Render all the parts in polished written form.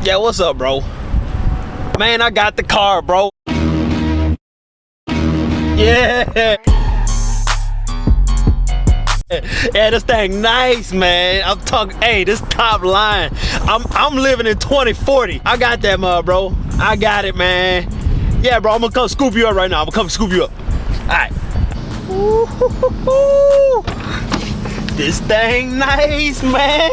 Yeah, what's up, bro? Man, I got the car, bro. Yeah. Yeah, this thing nice, man. I'm talking, hey, this top line. I'm living in 2040. I got that mug, bro. I got it, man. Yeah, bro, I'm gonna come scoop you up right now. I'm gonna come scoop you up. All right. Ooh, this thing nice, man.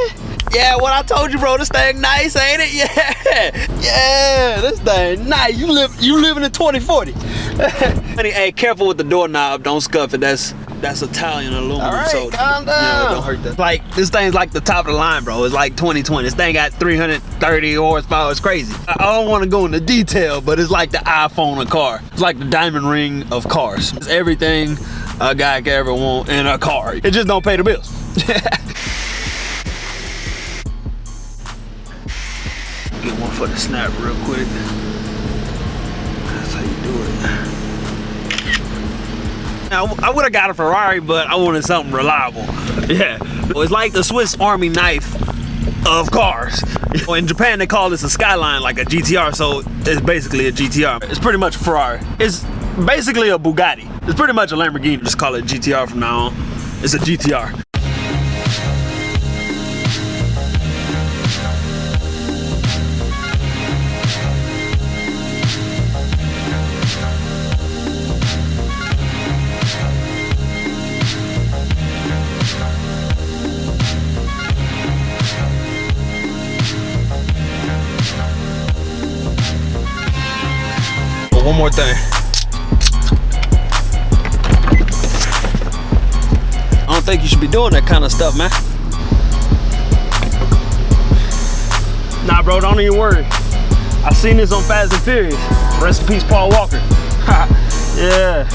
Yeah, what I told you, bro, this thing nice, ain't it? Yeah, yeah, this thing nice. You living in 2040. Hey, careful with the doorknob. Don't scuff it. That's Italian aluminum. All right, so calm down. don't hurt that. Like, this thing's like the top of the line, bro. It's like 2020. This thing got 330 horsepower. It's crazy. I don't want to go into detail, but it's like the iPhone of car. It's like the diamond ring of cars. It's everything a guy could ever want in a car. It just don't pay the bills. Get one for the snap real quick. That's how you do it. Now, I would have got a Ferrari, but I wanted something reliable. Yeah. It's like the Swiss Army knife of cars. In Japan, they call this a Skyline, like a GTR, so it's basically a GTR. It's pretty much a Ferrari. It's basically a Bugatti. It's pretty much a Lamborghini. Just call it GTR from now on. It's a GTR. One more thing. I don't think you should be doing that kind of stuff, man. Nah, bro, don't even worry. I seen this on Fast and Furious. Rest in peace, Paul Walker. Yeah.